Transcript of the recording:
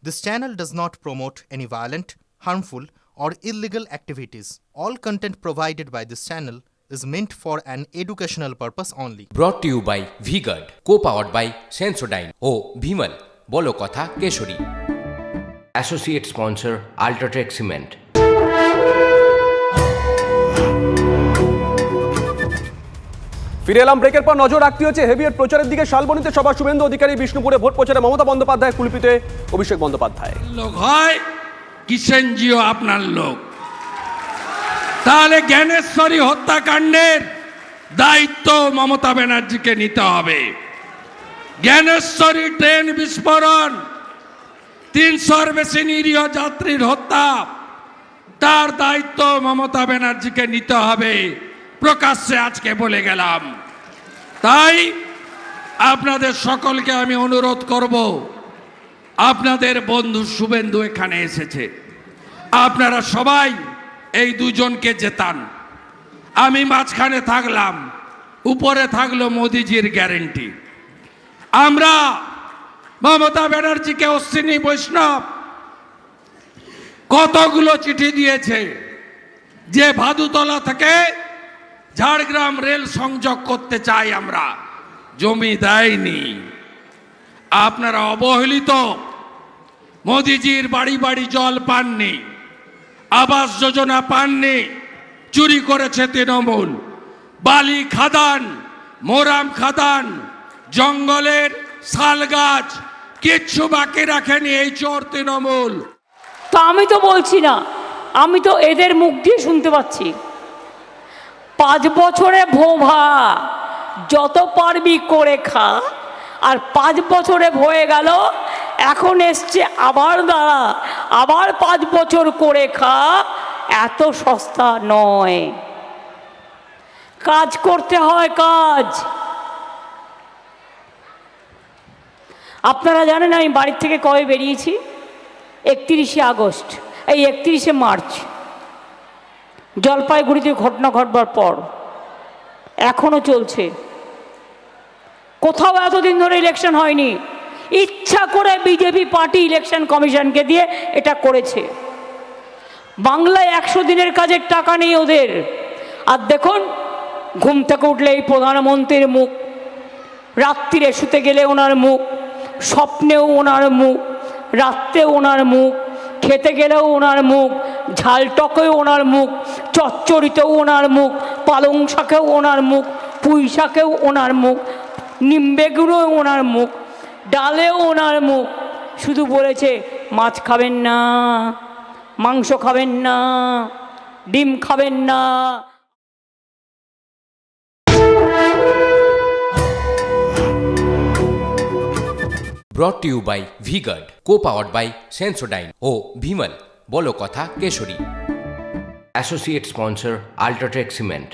This channel does not promote any violent, harmful, or illegal activities. All content provided by this channel is meant for an educational purpose only. Brought to you by V-Guard, co-powered by Sensodyne O Bhimal, বলো কথা Keshari. Associate sponsor Ultratech Cement। ফিরে এলাম ব্রেকের পর। নজর রাখতে হচ্ছে heavier প্রচারের দিকে। শালবনীতে সভা শুভেন্দু অধিকারী, বিষ্ণুপুরে ভোট প্রচারে মমতা বন্দ্যোপাধ্যায়, কুলপিতে অভিষেক বন্দ্যোপাধ্যায়। লোক হয় কিষেনজিও আপনার লোক, তাহলে জ্ঞানেশ্বরী হত্যাকাণ্ডের দায়িত্ব মমতা ব্যানার্জিকে নিতে হবে। জ্ঞানেশ্বরী ট্রেন বিস্ফোরণ, 300-র বেশি নিরীহ যাত্রীর হত্যা, তার দায়িত্ব মমতা ব্যানার্জিকে নিতে হবে। প্রকাশ্যে আজকে বলে গেলাম। তাই আপনাদের সকলকে আমি অনুরোধ করব, আপনাদের বন্ধু শুভেন্দু এখানে এসেছে, আপনারা সবাই এই দুজনকে জেতান। আমি মাঝখানে থাকলাম, উপরে থাকলো মোদিজির গ্যারেন্টি। আমরা মমতা ব্যানার্জিকে অশ্বিনী বৈষ্ণব কতগুলো চিঠি দিয়েছে যে ভাদুতলা থেকে ঝাড়গ্রাম রেল সংযোগ করতে চাই আমরা, জমি দেয়নি। আপনারা অবহেলিত। মোদিজির বাড়ি বাড়ি জল পাননি, আবাস যোজনা পাননি, চুরি করেছে তৃণমূল। বালি খাদান, মোরাম খাদান, জঙ্গলের শাল গাছ কিচ্ছু বাকি রাখেনি এই চোর তৃণমূল। তো আমি তো বলছি না, আমি তো এদের মুখ দিয়ে শুনতে পাচ্ছি। 5 বছরে ভোভা, যত পারবি করে খা। আর 5 বছরে হয়ে গেল, এখন এসছে আবার দাঁড়া, আবার 5 বছর করে খা। এত সস্তা নয়, কাজ করতে হয় কাজ। আপনারা জানেন আমি বাড়ির থেকে কবে বেরিয়েছি? 31শে আগস্ট, এই 31শে মার্চ জলপাইগুড়িতে ঘটনা ঘটবার পর এখনো চলছে। কোথাও এতদিন ধরে ইলেকশন হয়নি। ইচ্ছা করে বিজেপি পার্টি ইলেকশন কমিশনকে দিয়ে এটা করেছে। বাংলায় 100 দিনের কাজের টাকা নেই ওদের। আর দেখুন, ঘুম থেকে উঠলে এই প্রধানমন্ত্রীর মুখ, রাত্রিরে শুতে গেলে ওনার মুখ, স্বপ্নেও ওনার মুখ, রাত্রেও ওনার মুখ, খেতে গেলেও ওনার মুখ, ঝাল টকেও ওনার মুখ, চচ্চড়িতেও ওনার মুখ, পালং শাকেও ওনার মুখ, পুঁই শাকেও ওনার মুখ, নিম বেগুনেও ওনার মুখ, ডালেও ওনার মুখ। শুধু বলেছে মাছ খাবেন না, মাংস খাবেন না, ডিম খাবেন না। Brought to you by V-Guard, co-powered by Sensodyne O Bhimal, বলো কথা Keshari. Associate sponsor Ultratech Cement।